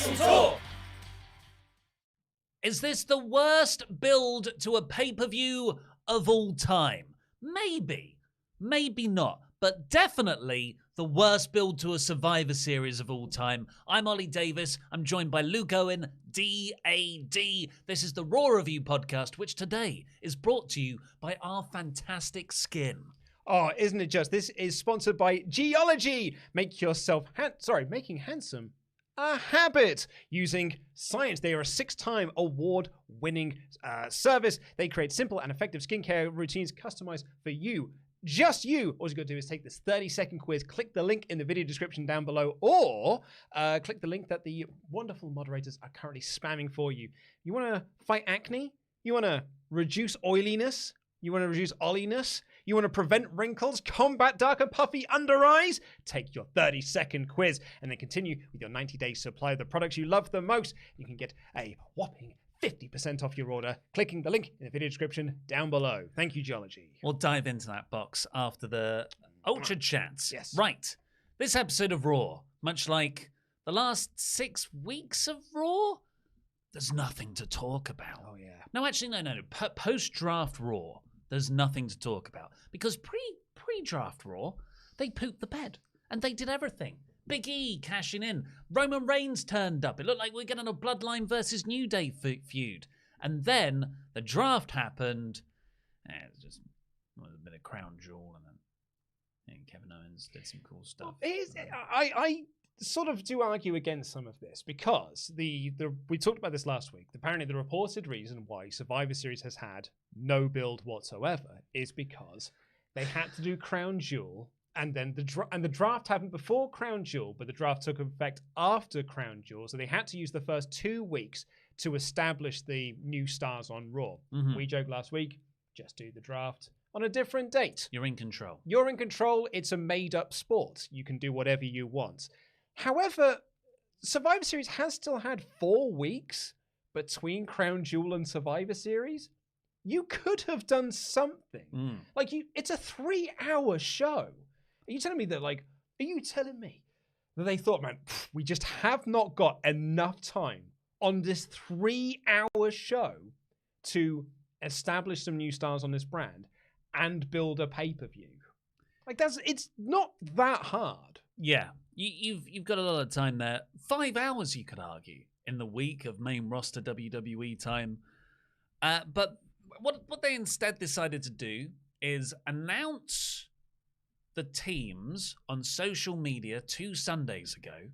WrestleTalk! Is this the worst build to a pay-per-view of all time? Maybe. Maybe not. But definitely the worst build to a Survivor Series of all time. I'm Ollie Davis. I'm joined by Luke Owen, D.A.D. This is the Raw Review podcast, which today is brought to you by our fantastic skin. Oh, isn't it just? This is sponsored by Geology. Making handsome a habit using science. They are a 6-time award-winning service. They create simple and effective skincare routines customized for you. Just you. All you got to do is take this 30-second quiz, click the link in the video description down below, or click the link that the wonderful moderators are currently spamming for you. You want to fight acne? You want to reduce oiliness? You want to reduce olliness? You want to prevent wrinkles, combat dark and puffy under eyes? Take your 30-second quiz and then continue with your 90-day supply of the products you love the most. You can get a whopping 50% off your order, clicking the link in the video description down below. Thank you, Geology. We'll dive into that box after the Ultrachats. Yes. Right. This episode of Raw, much like the last 6 weeks of Raw, there's nothing to talk about. Oh, yeah. No, actually, no. Post-draft Raw, there's nothing to talk about. Because pre-draft Raw, they pooped the bed. And they did everything. Big E cashing in. Roman Reigns turned up. It looked like we're getting a Bloodline versus New Day feud. And then the draft happened. It was just a bit of crown jewel. And then Kevin Owens did some cool stuff. I sort of do argue against some of this because we talked about this last week. Apparently, the reported reason why Survivor Series has had no build whatsoever is because they had to do Crown Jewel, and then the draft happened before Crown Jewel, but the draft took effect after Crown Jewel, so they had to use the first 2 weeks to establish the new stars on Raw. Mm-hmm. We joked last week, just do the draft on a different date. You're in control. You're in control. It's a made-up sport. You can do whatever you want. However, Survivor Series has still had 4 weeks between Crown Jewel and Survivor Series. You could have done something. It's a 3-hour show. Are you telling me that, they thought, man, we just have not got enough time on this 3-hour show to establish some new stars on this brand and build a pay-per-view? It's not that hard. Yeah. You've got a lot of time there. 5 hours, you could argue, in the week of main roster WWE time. But what they instead decided to do is announce the teams on social media 2 Sundays ago,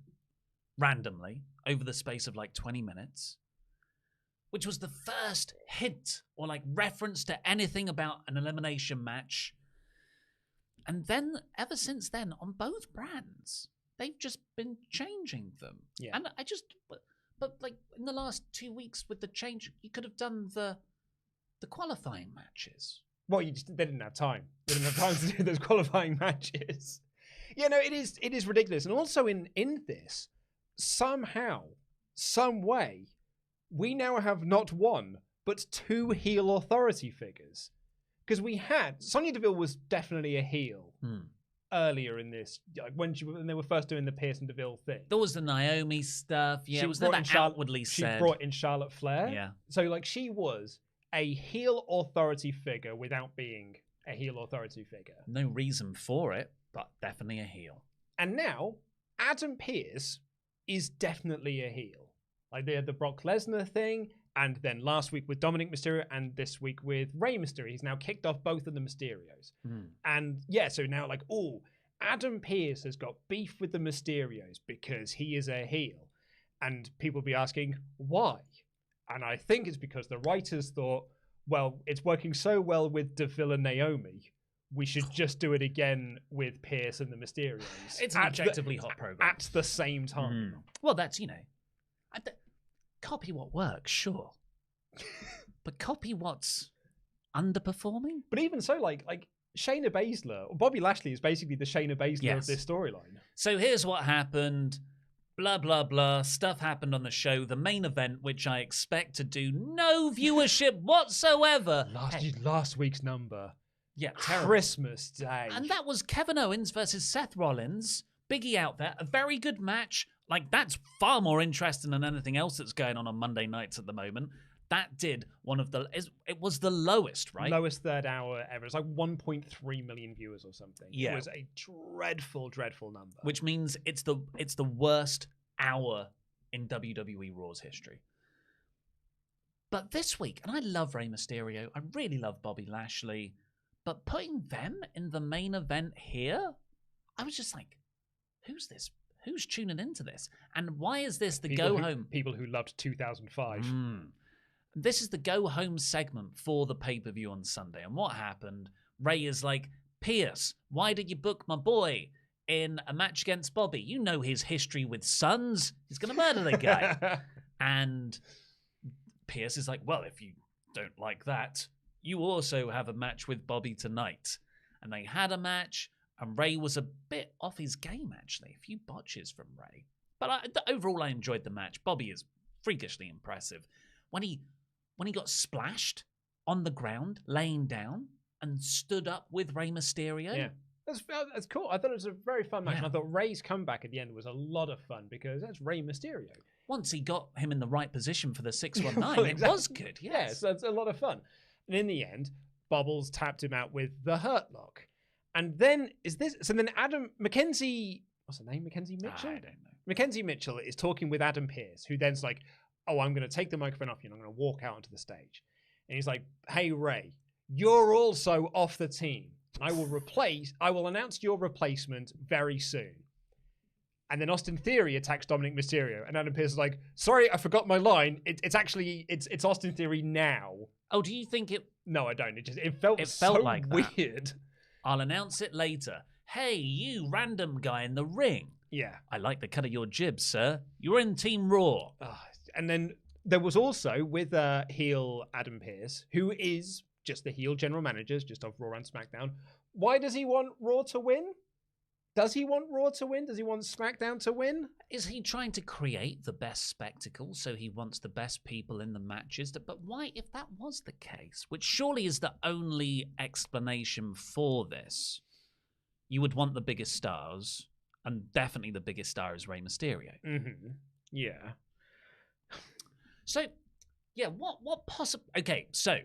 randomly, over the space of 20 minutes, which was the first hint or reference to anything about an elimination match. And then, ever since then, on both brands, they've just been changing them. Yeah. And but in the last 2 weeks with the change, you could have done the qualifying matches. Well, they didn't have time. They didn't have time to do those qualifying matches. Yeah, no, it is ridiculous. And also in this, somehow, some way, we now have not 1, but 2 heel authority figures. Because we had Sonya Deville was definitely a heel earlier in this, when they were first doing the Pearce and Deville thing. There was the Naomi stuff. Yeah, it was never outwardly said. She brought in Charlotte Flair. Yeah. So she was a heel authority figure without being a heel authority figure. No reason for it, but definitely a heel. And now Adam Pearce is definitely a heel. They had the Brock Lesnar thing. And then last week with Dominic Mysterio and this week with Rey Mysterio. He's now kicked off both of the Mysterios. And yeah, so now Adam Pearce has got beef with the Mysterios because he is a heel. And people will be asking, why? And I think it's because the writers thought, well, it's working so well with Deville and Naomi, we should just do it again with Pearce and the Mysterios. It's an objectively hot program. At the same time. Well, that's, copy what works, sure. But copy what's underperforming? But even so, Shayna Baszler, or Bobby Lashley is basically the Shayna Baszler of this storyline. So here's what happened. Blah, blah, blah. Stuff happened on the show. The main event, which I expect to do no viewership whatsoever. Last week's number. Yeah, terrible. Christmas Day. And that was Kevin Owens versus Seth Rollins. Big E out there. A very good match. Like, that's far more interesting than anything else that's going on Monday nights at the moment. That did it was the lowest, right? Lowest third hour ever. It's like 1.3 million viewers or something. Yeah. It was a dreadful, dreadful number. Which means it's the worst hour in WWE Raw's history. But this week, and I love Rey Mysterio, I really love Bobby Lashley, but putting them in the main event here, I was just like, who's this? Who's tuning into this? And why is this the go-home? People who loved 2005. This is the go-home segment for the pay-per-view on Sunday. And what happened? Rey is like, Pearce, why did you book my boy in a match against Bobby? You know his history with sons. He's going to murder the guy. And Pearce is like, well, if you don't like that, you also have a match with Bobby tonight. And they had a match, and Rey was a bit off his game, actually. A few botches from Rey. But overall, I enjoyed the match. Bobby is freakishly impressive. When he got splashed on the ground, laying down, and stood up with Rey Mysterio. Yeah. That's cool. I thought it was a very fun match. And I thought Rey's comeback at the end was a lot of fun because that's Rey Mysterio. Once he got him in the right position for the 619, exactly. It was good. Yes. Yeah, so it's a lot of fun. And in the end, Bubbles tapped him out with the Hurt Lock. And then then Adam Mackenzie, what's her name? Mackenzie Mitchell? I don't know. Mackenzie Mitchell is talking with Adam Pearce, who then's like, oh, I'm going to take the microphone off you and I'm going to walk out onto the stage. And he's like, hey, Rey, you're also off the team. I will announce your replacement very soon. And then Austin Theory attacks Dominic Mysterio. And Adam Pearce is like, sorry, I forgot my line. It's Austin Theory now. Oh, do you think it... No, I don't. It felt so like weird. I'll announce it later. Hey, you random guy in the ring. Yeah. I like the cut of your jib, sir. You're in Team Raw. And then there was also with heel Adam Pearce, who is just the heel general manager, just of Raw and SmackDown. Why does he want Raw to win? Does he want Raw to win? Does he want SmackDown to win? Is he trying to create the best spectacle, so he wants the best people in the matches? But why, if that was the case, which surely is the only explanation for this, you would want the biggest stars, and definitely the biggest star is Rey Mysterio. Mm-hmm. Yeah. So, yeah, what possible... Okay, so,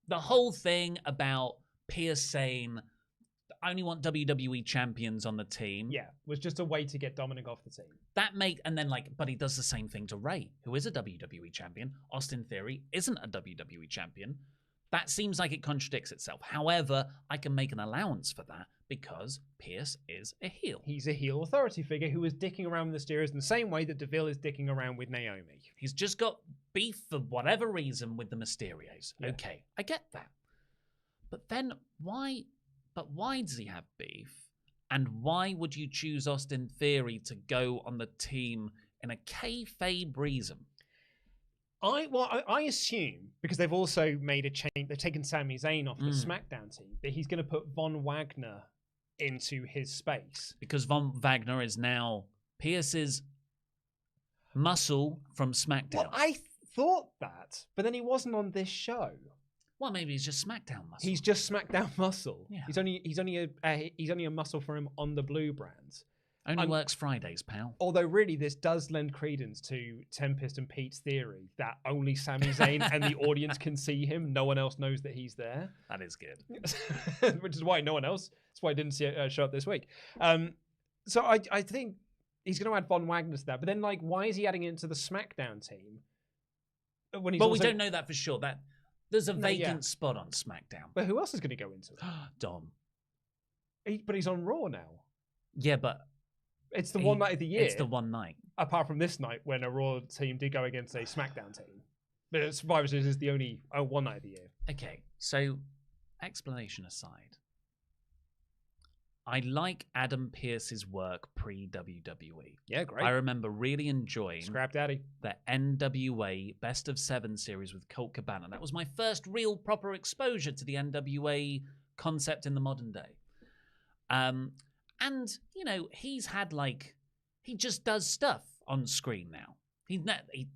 the whole thing about Pearce saying, I only want WWE champions on the team. Yeah, was just a way to get Dominic off the team. But he does the same thing to Rey, who is a WWE champion. Austin Theory isn't a WWE champion. That seems like it contradicts itself. However, I can make an allowance for that because Pearce is a heel. He's a heel authority figure who is dicking around with the Mysterios in the same way that DeVille is dicking around with Naomi. He's just got beef for whatever reason with the Mysterios. Yeah. Okay, I get that. But then why does he have beef? And why would you choose Austin Theory to go on the team in a kayfabe reason? I assume, because they've also made a change, they've taken Sami Zayn off the SmackDown team, that he's going to put Von Wagner into his space. Because Von Wagner is now Pearce's muscle from SmackDown. Well, I thought that, but then he wasn't on this show. Well, maybe he's just SmackDown muscle. He's just SmackDown muscle. Yeah. He's only a muscle for him on the Blue Brand. Only works Fridays, pal. Although really, this does lend credence to Tempest and Pete's theory that only Sami Zayn and the audience can see him. No one else knows that he's there. That is good. Which is why no one else. That's why I didn't see it show up this week. So I think he's going to add Von Wagner to that. But then, why is he adding it into the SmackDown team? When we don't know that for sure. There's a vacant spot on SmackDown. But who else is going to go into it? Dom. But he's on Raw now. Yeah, but... It's the one night of the year. It's the one night. Apart from this night when a Raw team did go against a SmackDown team. But Survivor Series is the only one night of the year. Okay, so explanation aside, I like Adam Pearce's work pre-WWE. Yeah, great. I remember really enjoying Scrap Daddy. The NWA Best of 7 series with Colt Cabana. That was my first real proper exposure to the NWA concept in the modern day. And, he's had, he just does stuff on screen now.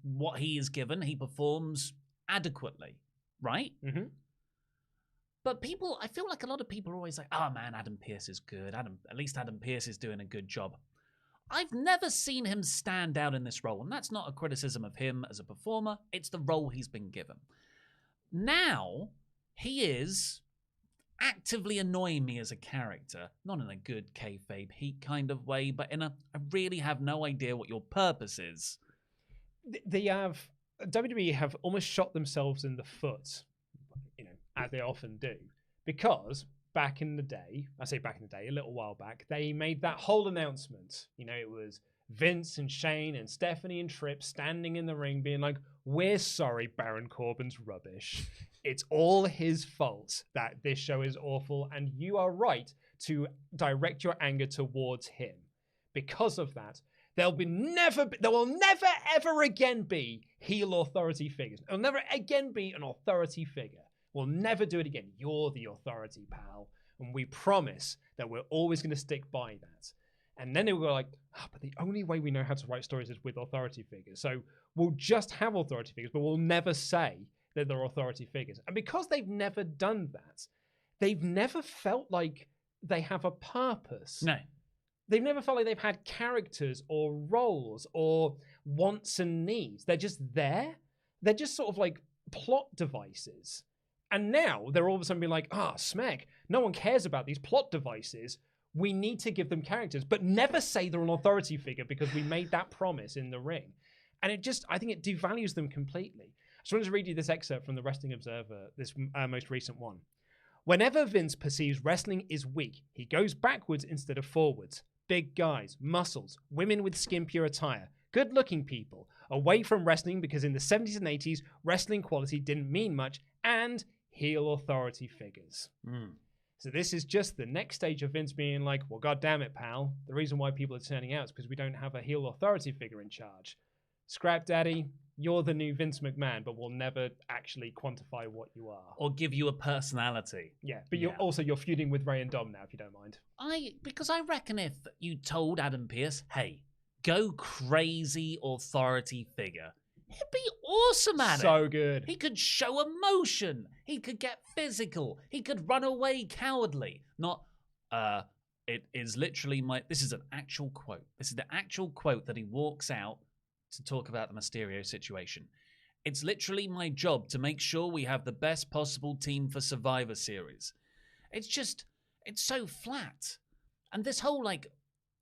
What he is given, he performs adequately, right? Mm-hmm. But I feel like a lot of people are always like, oh, man, Adam Pearce is good. At least Adam Pearce is doing a good job. I've never seen him stand out in this role, and that's not a criticism of him as a performer. It's the role he's been given. Now, he is actively annoying me as a character, not in a good kayfabe heat kind of way, but in a, I really have no idea what your purpose is. WWE have almost shot themselves in the foot, as they often do, because back in the day, a little while back, they made that whole announcement. It was Vince and Shane and Stephanie and Tripp standing in the ring being like, we're sorry, Baron Corbin's rubbish. It's all his fault that this show is awful, and you are right to direct your anger towards him. Because of that, there will never, ever again be heel authority figures. There'll never again be an authority figure. We'll never do it again. You're the authority, pal. And we promise that we're always going to stick by that. And then they were like, but the only way we know how to write stories is with authority figures. So we'll just have authority figures, but we'll never say that they're authority figures. And because they've never done that, they've never felt like they have a purpose. No. They've never felt like they've had characters or roles or wants and needs. They're just there. They're just sort of like plot devices. And now they're all of a sudden being like, smeg, no one cares about these plot devices. We need to give them characters, but never say they're an authority figure because we made that promise in the ring. And I think it devalues them completely. I just wanted to read you this excerpt from the Wrestling Observer, this most recent one. Whenever Vince perceives wrestling is weak, he goes backwards instead of forwards. Big guys, muscles, women with skin-pure attire, good-looking people, away from wrestling because in the 70s and 80s, wrestling quality didn't mean much, and heel authority figures. So this is just the next stage of Vince being like, well, God damn it, pal. The reason why people are turning out is because we don't have a heel authority figure in charge. Scrap Daddy, you're the new Vince McMahon, but we'll never actually quantify what you are. Or give you a personality. Yeah, but you're feuding with Ray and Dom now, if you don't mind. Because I reckon if you told Adam Pearce, hey, go crazy authority figure, he'd be awesome at it. So good. He could show emotion. He could get physical. He could run away cowardly. Not, it is literally this is an actual quote. This is the actual quote that he walks out to talk about the Mysterio situation. It's literally my job to make sure we have the best possible team for Survivor Series. It's so flat. And this whole,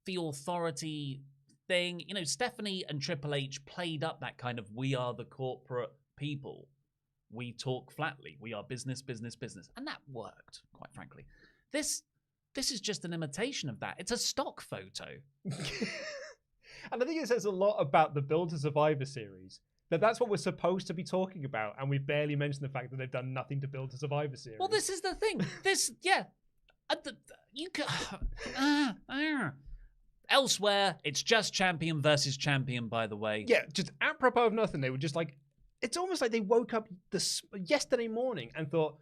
the authority thing, Stephanie and Triple H played up that kind of, we are the corporate people. We talk flatly. We are business, business, business. And that worked, quite frankly. This is just an imitation of that. It's a stock photo. And I think it says a lot about the build to Survivor Series. That's what we're supposed to be talking about. And we've barely mentioned the fact that they've done nothing to build to Survivor Series. Well, this is the thing. You could... Elsewhere, it's just champion versus champion, by the way. Yeah, just apropos of nothing. They were just like, it's almost like they woke up yesterday morning and thought,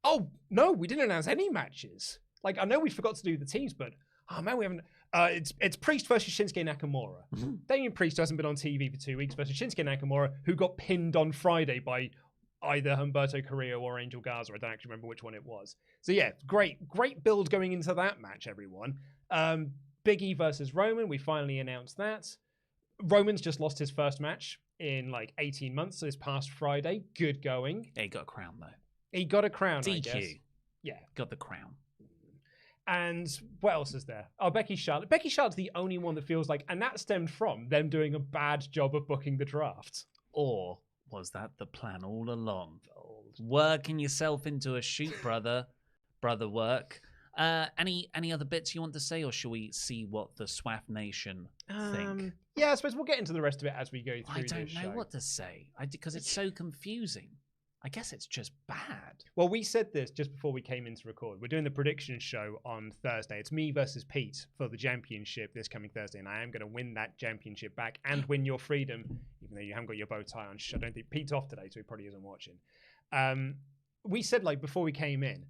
oh, no, we didn't announce any matches. I know we forgot to do the teams, but, oh, man, we haven't... It's Priest versus Shinsuke Nakamura. Mm-hmm. Damian Priest hasn't been on TV for 2 weeks versus Shinsuke Nakamura, who got pinned on Friday by either Humberto Carrillo or Angel Garza. I don't actually remember which one it was. So, yeah, great build going into that match, everyone. Big E versus Roman. We finally announced that. Roman's just lost his first match in 18 months this past Friday. Good going. Yeah, he got a crown, though. He got a crown, DQ. I guess. Yeah. Got the crown. And what else is there? Oh, Becky Charlotte. Becky Charlotte's the only one that feels like, and that stemmed from them doing a bad job of booking the draft. Or was that the plan all along? Working yourself into a shoot, brother work. Any other bits you want to say, or shall we see what the SWAF Nation think? Yeah, I suppose we'll get into the rest of it as we go through. I don't know what to say because it's so confusing. I guess it's just bad. Well, we said this just before we came in to record. We're doing the prediction show on Thursday. It's me versus Pete for the championship this coming Thursday, and I am going to win that championship back and win your freedom, even though you haven't got your bow tie on. I don't think Pete's off today, so he probably isn't watching. We said, before we came in,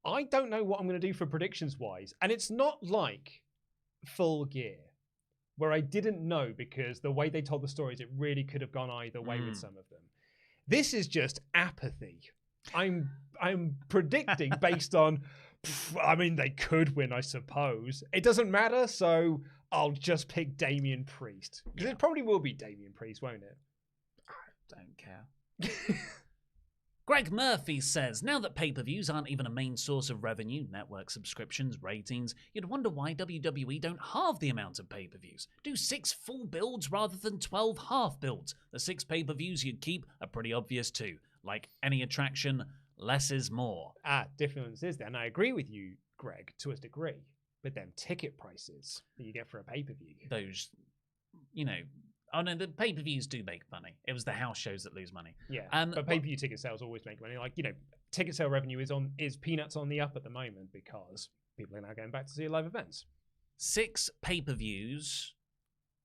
I don't know what I'm going to do for predictions-wise, and it's not like Full Gear, where I didn't know because the way they told the stories, it really could have gone either way with some of them. This is just apathy. I'm predicting based on, they could win, I suppose. It doesn't matter, so I'll just pick Damian Priest. Because it probably will be Damian Priest, won't it? I don't care. Greg Murphy says, now that pay-per-views aren't even a main source of revenue, network subscriptions, ratings, you'd wonder why WWE don't halve the amount of pay-per-views. Do 6 full builds rather than 12 half builds. The 6 pay-per-views you'd keep are pretty obvious too. Like any attraction, less is more. Difference is there, and I agree with you, Greg, to a degree. But then ticket prices that you get for a pay-per-view. Those, oh no, the pay-per-views do make money. It was the house shows that lose money. Yeah, but pay-per-view ticket sales always make money. Like, ticket sale revenue is peanuts on the up at the moment because people are now going back to see live events. 6 pay-per-views,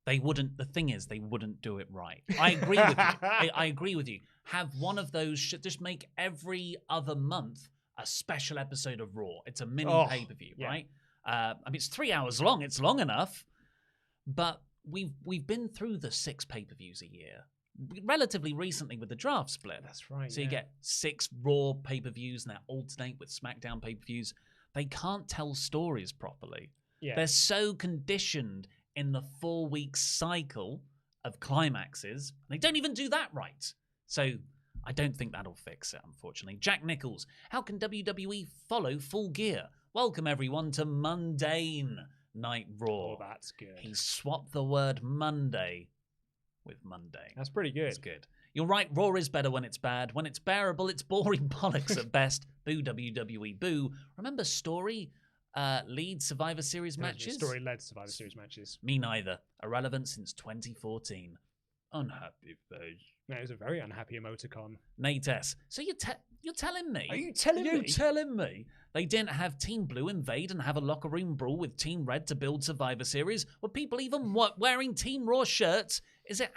they wouldn't do it right. I agree with you. I agree with you. Have one of those, just make every other month a special episode of Raw. It's a mini pay-per-view, right? It's 3 hours long. It's long enough, but we've been through the 6 pay-per-views a year relatively recently with the draft split. That's right. So you get 6 Raw pay-per-views and that alternate with SmackDown pay-per-views. They can't tell stories properly. Yeah. They're so conditioned in the 4-week cycle of climaxes. They don't even do that right. So I don't think that'll fix it, unfortunately. Jack Nichols, how can WWE follow Full Gear? Welcome, everyone, to Mundane Night Raw. Oh, that's good. He swapped the word Monday with Monday. That's pretty good. That's good. You're right, Raw is better when it's bad. When it's bearable, it's boring bollocks at best. Boo, WWE, boo. Remember Story lead Survivor Series matches? Story led Survivor Series matches. Me neither. Irrelevant since 2014. Unhappy face. No, it was a very unhappy emoticon. Nate S. So you're telling me? Are you telling me? You're telling me they didn't have Team Blue invade and have a locker room brawl with Team Red to build Survivor Series? Were people even wearing Team Raw shirts? Is it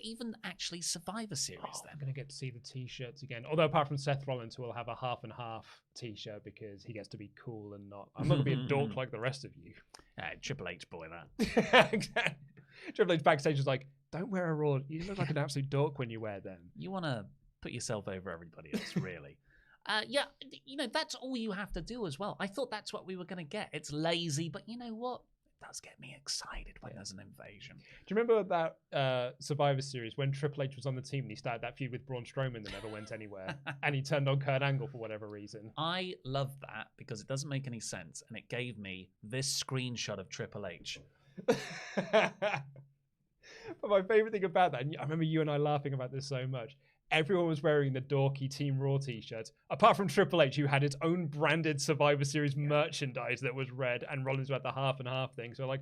even actually Survivor Series then? I'm going to get to see the T-shirts again. Although apart from Seth Rollins, who will have a half and half T-shirt because he gets to be cool and not. I'm not going to be a dork like the rest of you. Triple H boy that. Exactly. Triple H backstage was like, don't wear a Raw. You look like an absolute dork when you wear them. You want to put yourself over everybody else, really. That's all you have to do as well. I thought that's what we were going to get. It's lazy, but you know what? It does get me excited when there's an invasion. Do you remember that Survivor Series when Triple H was on the team and he started that feud with Braun Strowman that never went anywhere and he turned on Kurt Angle for whatever reason? I love that because it doesn't make any sense and it gave me this screenshot of Triple H. But my favorite thing about that, and I remember you and I laughing about this so much, everyone was wearing the dorky Team Raw t-shirts, apart from Triple H, who had its own branded Survivor Series merchandise that was red, and Rollins had the half and half thing. So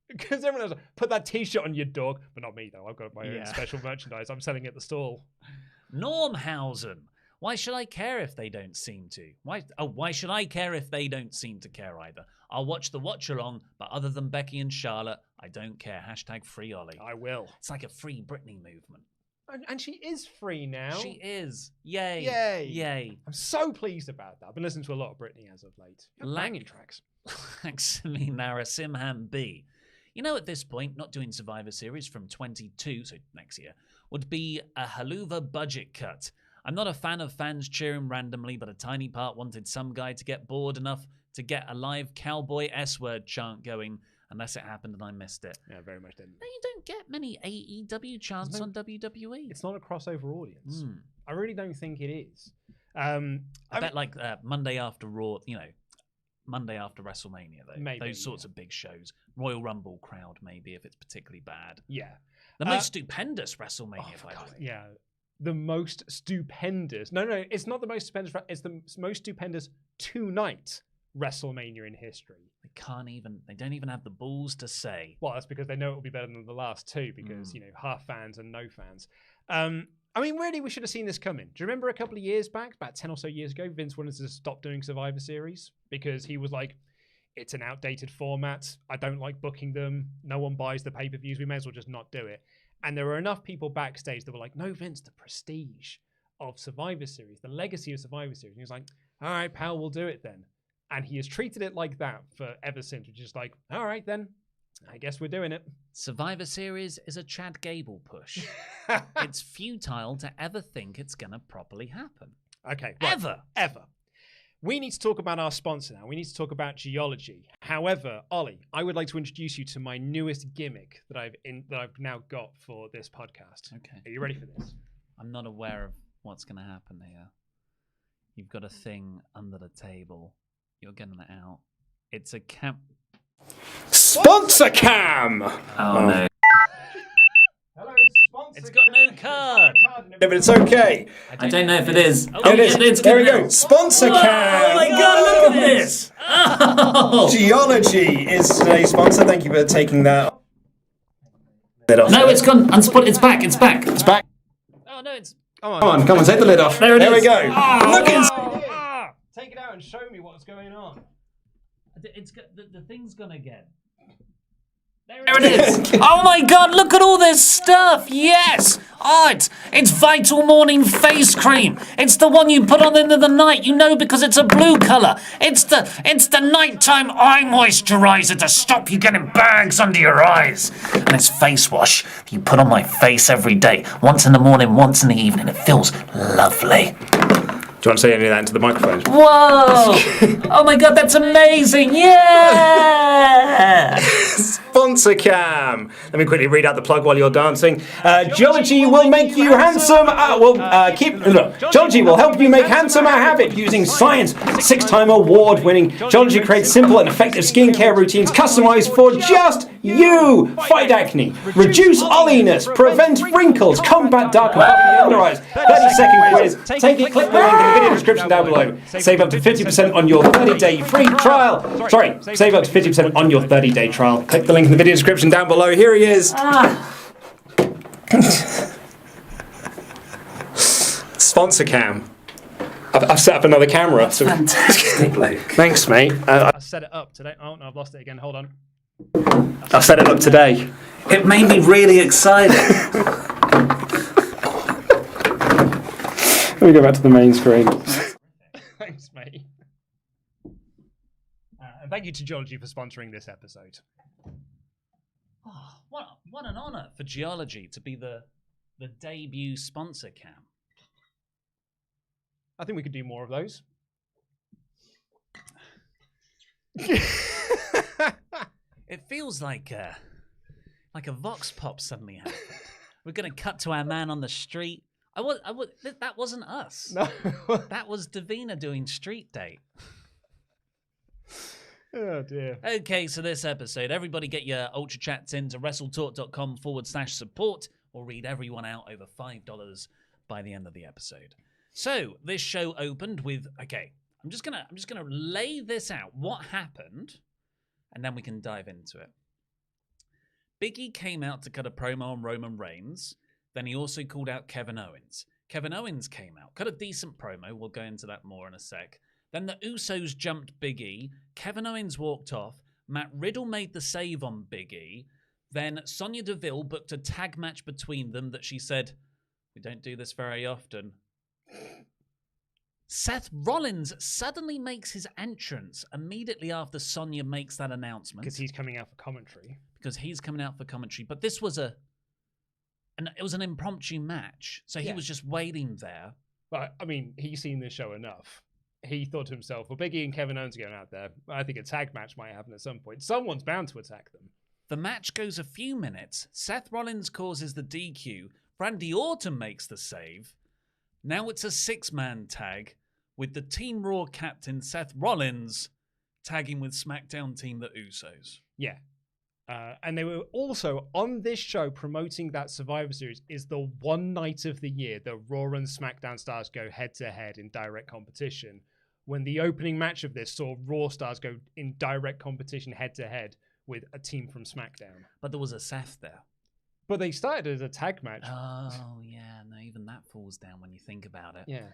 because everyone else, put that t-shirt on, you dog. But not me, though. I've got my own special merchandise. I'm selling it at the stall. Normhausen. Why should I care if they don't seem to? Why should I care if they don't seem to care either? I'll watch the watch-along, but other than Becky and Charlotte, I don't care. # free Ollie. I will. It's like a free Britney movement. And she is free now. She is. Yay. Yay. Yay. I'm so pleased about that. I've been listening to a lot of Britney as of late. Banging tracks. Actually, Nara Simham B. At this point, not doing Survivor Series from 22, so next year, would be a haluva budget cut. I'm not a fan of fans cheering randomly, but a tiny part wanted some guy to get bored enough to get a live cowboy S-word chant going, unless it happened and I missed it. Yeah, very much didn't. No, you don't get many AEW chants on WWE. It's not a crossover audience. I really don't think it is. I bet Monday after Raw, Monday after WrestleMania, though. Maybe, those sorts of big shows. Royal Rumble crowd, maybe, if it's particularly bad. Yeah. The most stupendous WrestleMania, by the way. Yeah. The most stupendous. No, it's not the most stupendous. It's the most stupendous two-night WrestleMania in history. They don't even have the balls to say. Well, that's because they know it will be better than the last two because, half fans and no fans. Really, we should have seen this coming. Do you remember a couple of years back, about 10 or so years ago, Vince wanted to stop doing Survivor Series because he was like, it's an outdated format. I don't like booking them. No one buys the pay-per-views. We may as well just not do it. And there were enough people backstage that were like, no, Vince, the prestige of Survivor Series, the legacy of Survivor Series. And he was like, all right, pal, we'll do it then. And he has treated it like that for ever since, which is like, all right, then, I guess we're doing it. Survivor Series is a Chad Gable push. It's futile to ever think it's going to properly happen. Okay. Right. Ever. We need to talk about our sponsor now. We need to talk about Geology. However, Ollie, I would like to introduce you to my newest gimmick that I've now got for this podcast. Okay. Are you ready for this? I'm not aware of what's going to happen here. You've got a thing under the table. You're getting it out. It's a cam. Sponsor cam! Oh no. Hello, sponsor. It's got no card. Yeah, but it's okay. I don't know if it is. There it is. There we go. Sponsor cam! Oh my god, look at this! Oh. Geology is today's sponsor. Thank you for taking that. No, it's gone. It's back. It's back. It's back. Oh no, it's. Come on, take the lid off. There it is. we go. Look at Take it out and show me what's going on. It's the thing's gone again. There it is. Oh my god, look at all this stuff. Yes. Oh, it's Vital Morning Face Cream. It's the one you put on into the night, because it's a blue colour. It's the nighttime eye moisturiser to stop you getting bags under your eyes. And it's face wash that you put on my face every day. Once in the morning, once in the evening. It feels lovely. Do you want to say any of that into the microphone? Whoa! Oh my god, that's amazing! Yeah! Sponsor cam. Let me quickly read out the plug while you're dancing. Geology will make you handsome. Geology will help you make handsome a habit using science. 6-time award-winning. Geology creates simple and effective skincare routines customized for just you. Fight acne, reduce oiliness, prevent wrinkles, combat dark and puffy under eyes. 30-second quiz. Take it. Click the link in the video description down below. Save up to 50% on your 30-day free trial. Save up to 50% on your 30-day trial. Click the link in the video description down below. Here he is. Sponsor cam. I've set up another camera. Fantastic, Luke. Thanks, mate. I set it up today. Oh, no, I've lost it again. Hold on. I've set it up today. It made me really excited. Let me go back to the main screen. Thanks, mate. And thank you to Geology for sponsoring this episode. Oh, what an honour for Geology to be the debut sponsor cam. I think we could do more of those. It feels like a vox pop suddenly happened. We're going to cut to our man on the street. That wasn't us. No. That was Davina doing Street Date. Oh, dear. Okay, so this episode, everybody get your Ultrachats into WrestleTalk.com/support or read everyone out over $5 by the end of the episode. So this show opened with, okay, I'm just gonna lay this out. What happened? And then we can dive into it. Big E came out to cut a promo on Roman Reigns. Then he also called out Kevin Owens. Kevin Owens came out, cut a decent promo. We'll go into that more in a sec. Then the Usos jumped Big E. Kevin Owens walked off. Matt Riddle made the save on Big E. Then Sonya Deville booked a tag match between them that she said, we don't do this very often. Seth Rollins suddenly makes his entrance immediately after Sonya makes that announcement. Because he's coming out for commentary. But this was it was an impromptu match. So he was just waiting there. But, I mean, he's seen this show enough. He thought to himself, well, Big E and Kevin Owens are going out there. I think a tag match might happen at some point. Someone's bound to attack them. The match goes a few minutes. Seth Rollins causes the DQ. Randy Orton makes the save. Now it's a 6-man tag with the Team Raw captain Seth Rollins tagging with SmackDown team the Usos. Yeah. And they were also on this show promoting that Survivor Series is the one night of the year that Raw and SmackDown stars go head-to-head in direct competition. When the opening match of this saw Raw stars go in direct competition head-to-head with a team from SmackDown. But there was a Seth there. But they started as a tag match. Oh, yeah. No, even that falls down when you think about it. Yeah.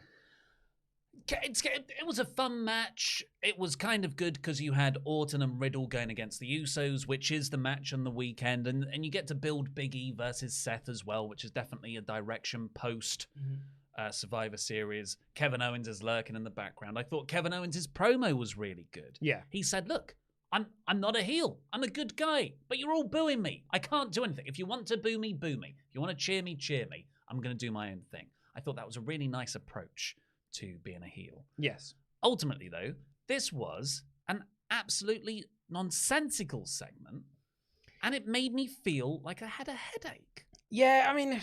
It was a fun match. It was kind of good because you had Orton and Riddle going against the Usos, which is the match on the weekend. And you get to build Big E versus Seth as well, which is definitely a direction post Survivor Series. Kevin Owens is lurking in the background. I thought Kevin Owens' promo was really good. Yeah. He said, look, I'm not a heel. I'm a good guy. But you're all booing me. I can't do anything. If you want to boo me, boo me. If you want to cheer me, cheer me. I'm going to do my own thing. I thought that was a really nice approach to being a heel. Yes. Ultimately, though, this was an absolutely nonsensical segment, and it made me feel like I had a headache. Yeah, I mean,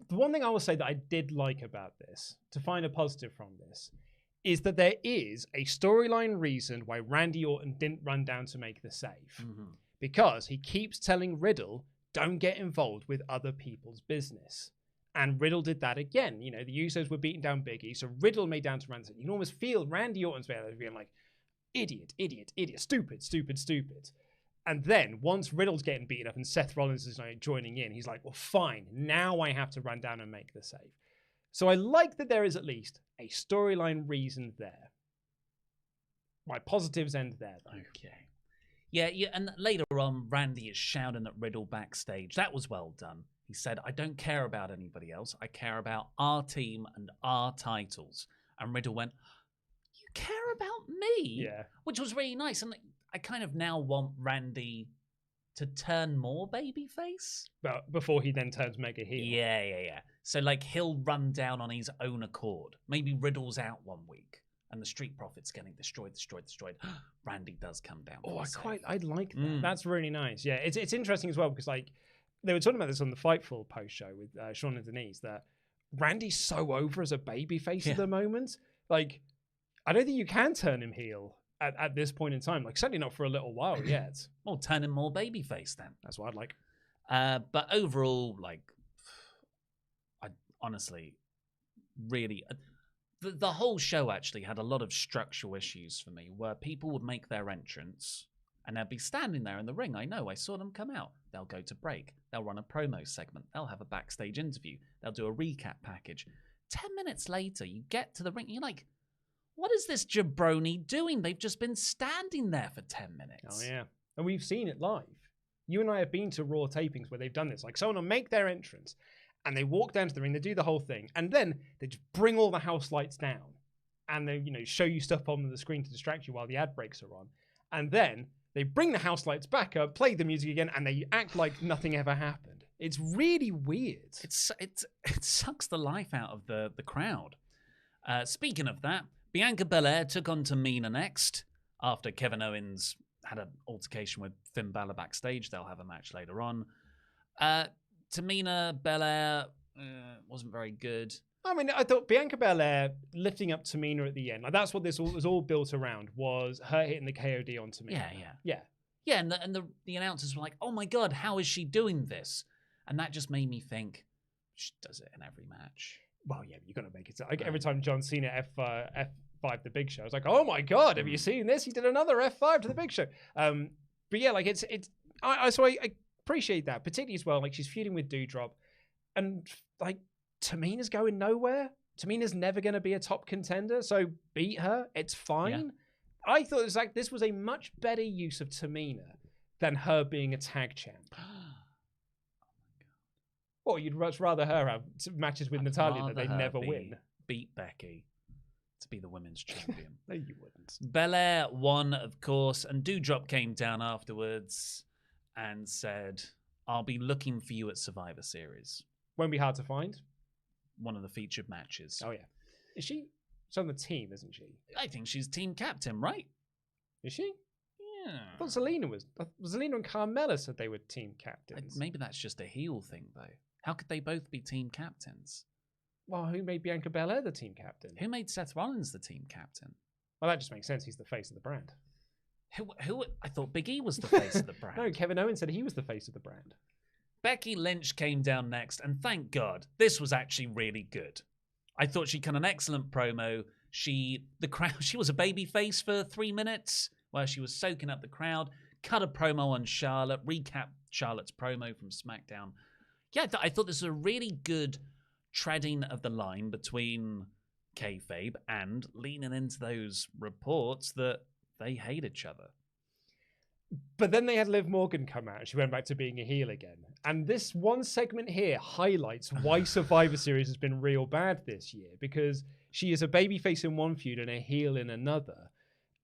the one thing I will say that I did like about this, to find a positive from this, is that there is a storyline reason why Randy Orton didn't run down to make the save. Because he keeps telling Riddle, don't get involved with other people's business. And Riddle did that again. You know, the Usos were beating down Biggie, so Riddle made down to Randy. You can almost feel Randy Orton's being like, idiot, idiot, idiot, stupid, stupid, stupid. And then once Riddle's getting beaten up and Seth Rollins is like joining in, he's like, well, fine, now I have to run down and make the save. So I like that there is at least a storyline reason there. My positives end there, though. Okay. Yeah, and later on, Randy is shouting at Riddle backstage. That was well done. He said, I don't care about anybody else. I care about our team and our titles. And Riddle went, you care about me? Yeah. Which was really nice. And I kind of now want Randy to turn more babyface. But before he then turns mega heel. Yeah. So, like, he'll run down on his own accord. Maybe Riddle's out one week and the Street Profits getting destroyed. Randy does come down. Oh, I like that. That's really nice. Yeah, it's interesting as well because, like, they were talking about this on the Fightful post show with Sean and Denise, that Randy's so over as a babyface at the moment. Like, I don't think you can turn him heel at this point in time. Like, certainly not for a little while yet. Well, turn him more babyface then. That's what I'd like. But overall, like, I honestly really... The whole show actually had a lot of structural issues for me, where people would make their entrance and they'll be standing there in the ring. I saw them come out. They'll go to break. They'll run a promo segment. They'll have a backstage interview. They'll do a recap package. 10 minutes later, you get to the ring. You're like, what is this jabroni doing? They've just been standing there for 10 minutes. Oh, yeah. And we've seen it live. You and I have been to Raw tapings where they've done this. Like, someone will make their entrance and they walk down to the ring, they do the whole thing, and then they just bring all the house lights down and they, show you stuff on the screen to distract you while the ad breaks are on. And then they bring the house lights back up, play the music again, and they act like nothing ever happened. It's really weird. It sucks the life out of the crowd. Speaking of that, Bianca Belair took on Tamina next after Kevin Owens had an altercation with Finn Balor backstage. They'll have a match later on. Tamina Belair wasn't very good. I mean, I thought Bianca Belair lifting up Tamina at the end, like that's what this was all built around, was her hitting the KOD on Tamina. Yeah, and the announcers were like, "Oh my god, how is she doing this?" And that just made me think, she does it in every match. Well, yeah, you're gonna make it. Like every time John Cena F5 the Big Show, I was like, "Oh my god, have you seen this? He did another F5 to the Big Show." But yeah, like I appreciate that, particularly as well. Like, she's feuding with Doudrop, and like Tamina's going nowhere. Tamina's never going to be a top contender, so beat her. It's fine. Yeah. I thought it was like this was a much better use of Tamina than her being a tag champ. Oh my god! Well, you'd much rather her have matches with Natalya that they never win. Beat Becky to be the women's champion. No, you wouldn't. Belair won, of course, and Doudrop came down afterwards and said, "I'll be looking for you at Survivor Series." Won't be hard to find. One of the featured matches. Oh, yeah. Is she? She's on the team, isn't she? I think she's team captain, right? Is she? Yeah. I thought Zelina was. Zelina and Carmella said they were team captains. Maybe that's just a heel thing, though. How could they both be team captains? Well, who made Bianca Belair the team captain? Who made Seth Rollins the team captain? Well, that just makes sense. He's the face of the brand. Who? I thought Big E was the face of the brand. No, Kevin Owens said he was the face of the brand. Becky Lynch came down next, and thank God, this was actually really good. I thought she cut an excellent promo. She was a baby face for 3 minutes, where she was soaking up the crowd, cut a promo on Charlotte, recap Charlotte's promo from SmackDown. Yeah, I thought this was a really good treading of the line between kayfabe and leaning into those reports that they hate each other. But then they had Liv Morgan come out and she went back to being a heel again. And this one segment here highlights why Survivor Series has been real bad this year, because she is a babyface in one feud and a heel in another.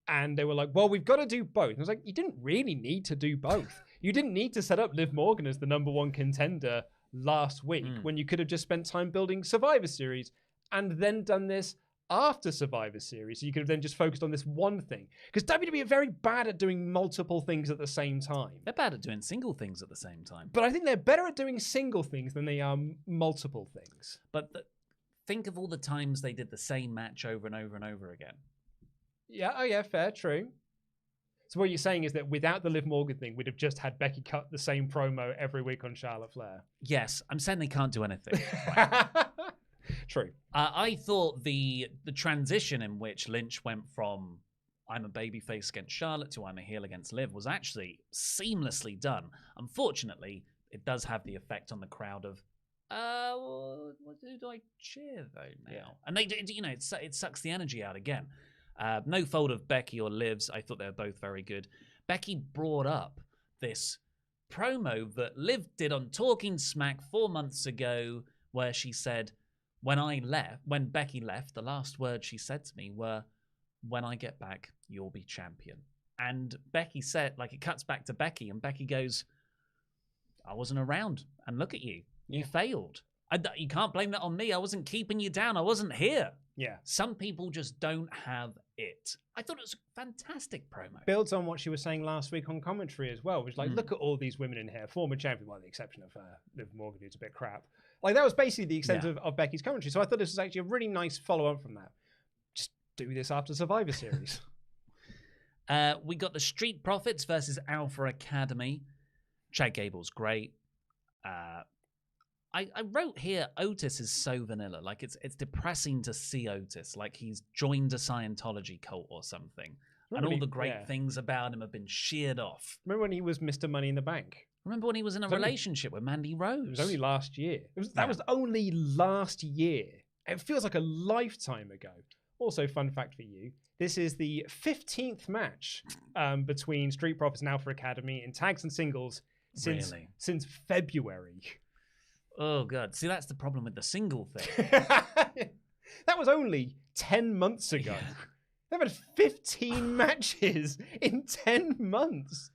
And they were like, well, we've got to do both. And I was like, you didn't really need to do both. You didn't need to set up Liv Morgan as the #1 contender last week when you could have just spent time building Survivor Series and then done this after Survivor Series, so you could have then just focused on this one thing. Because WWE are very bad at doing multiple things at the same time. They're bad at doing single things at the same time. But I think they're better at doing single things than they are multiple things. But think of all the times they did the same match over and over and over again. Yeah, oh yeah, fair, true. So what you're saying is that without the Liv Morgan thing, we'd have just had Becky cut the same promo every week on Charlotte Flair. Yes, I'm saying they can't do anything. True. I thought the transition in which Lynch went from I'm a babyface against Charlotte to I'm a heel against Liv was actually seamlessly done. Unfortunately, it does have the effect on the crowd of, what do I cheer though now? Yeah. And they, it sucks the energy out again. No fault of Becky or Liv's. I thought they were both very good. Becky brought up this promo that Liv did on Talking Smack 4 months ago, where she said, when Becky left, the last words she said to me were, when I get back, you'll be champion. And Becky said, it cuts back to Becky, and Becky goes, I wasn't around, and look at you. You failed. You can't blame that on me. I wasn't keeping you down. I wasn't here. Yeah. Some people just don't have it. I thought it was a fantastic promo. Builds on what she was saying last week on commentary as well, which look at all these women in here, former champion, with the exception of Liv Morgan, who's a bit crap. That was basically the extent of Becky's commentary. So I thought this was actually a really nice follow-on from that. Just do this after Survivor Series. We got the Street Profits versus Alpha Academy. Chad Gable's great. I wrote here, Otis is so vanilla. It's depressing to see Otis. He's joined a Scientology cult or something. And all the great things about him have been sheared off. Remember when he was Mr. Money in the Bank? Remember when he was in a relationship with Mandy Rose? It was only last year. That was only last year. It feels like a lifetime ago. Also, fun fact for you, this is the 15th match between Street Profits and Alpha Academy in tags and singles since February. Oh, God. See, that's the problem with the single thing. That was only 10 months ago. Yeah. They've had 15 matches in 10 months.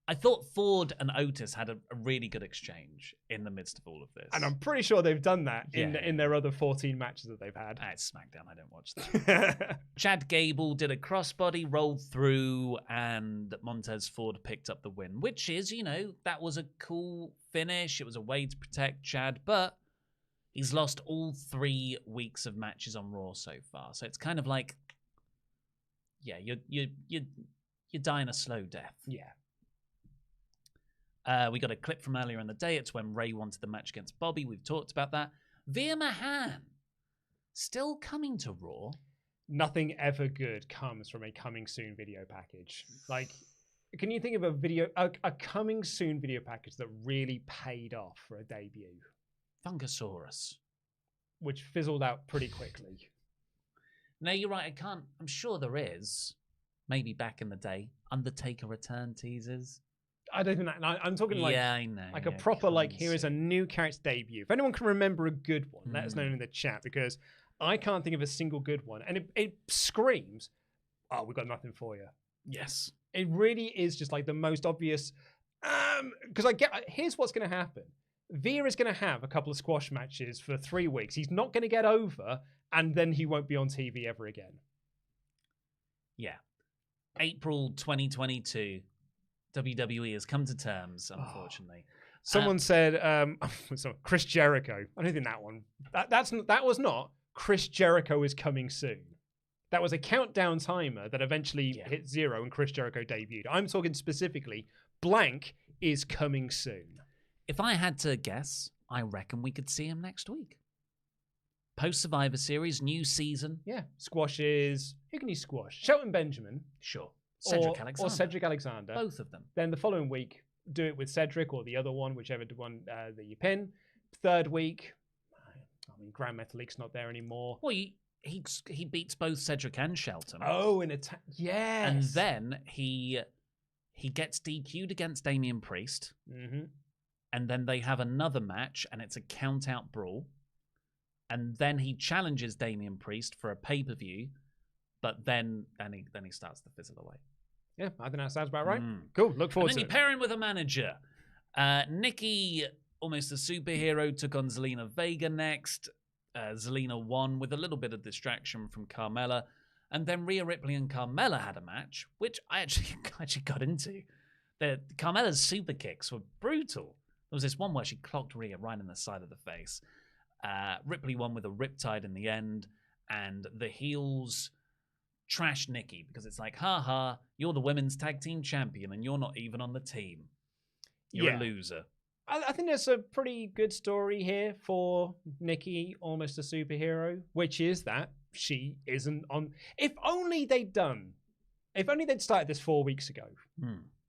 I thought Ford and Otis had a really good exchange in the midst of all of this. And I'm pretty sure they've done that in their other 14 matches that they've had. It's SmackDown. I don't watch that. Chad Gable did a crossbody, rolled through, and Montez Ford picked up the win, which is, that was a cool finish. It was a way to protect Chad, but he's lost all 3 weeks of matches on Raw so far. So it's kind of like, you're dying a slow death. Yeah. We got a clip from earlier in the day. It's when Ray wanted the match against Bobby. We've talked about that. Veer Mahan, still coming to Raw. Nothing ever good comes from a coming soon video package. Can you think of a coming soon video package that really paid off for a debut? Funkasaurus. Which fizzled out pretty quickly. No, you're right. I'm sure there is. Maybe back in the day. Undertaker return teasers. I don't think that. I'm talking I know. A proper here is a new character debut. If anyone can remember a good one, let us know in the chat, because I can't think of a single good one, and it screams, "Oh, we've got nothing for you." Yes, it really is just the most obvious. Because here's what's going to happen. Veer is going to have a couple of squash matches for 3 weeks. He's not going to get over, and then he won't be on TV ever again. Yeah, April 2022. WWE has come to terms, unfortunately. Someone said, Chris Jericho. I don't think that one. That was not Chris Jericho is coming soon. That was a countdown timer that eventually hit 0 and Chris Jericho debuted. I'm talking specifically, blank is coming soon. If I had to guess, I reckon we could see him next week. Post-Survivor Series, new season. Yeah, squashes. Who can you squash? Shelton Benjamin. Sure. Or Cedric Alexander. Both of them. Then the following week, do it with Cedric or the other one, whichever one that you pin. Third week, Grand Metalic's not there anymore. Well, he beats both Cedric and Shelton. Oh, in attack. Yes. And then he gets DQ'd against Damian Priest. Mm-hmm. And then they have another match, and it's a count-out brawl. And then he challenges Damian Priest for a pay-per-view, but then he starts to fizzle away. Yeah, I think that sounds about right. Cool, look forward to it. And then you pair him with a manager. Nikki, almost a superhero, took on Zelina Vega next. Zelina won with a little bit of distraction from Carmella. And then Rhea Ripley and Carmella had a match, which I actually got into. Carmella's super kicks were brutal. There was this one where she clocked Rhea right in the side of the face. Ripley won with a riptide in the end. And the heels trashed Nikki because it's like, ha, you're the women's tag team champion and you're not even on the team. You're a loser. I think there's a pretty good story here for Nikki, almost a superhero, which is that she isn't on. If only they'd started this 4 weeks ago,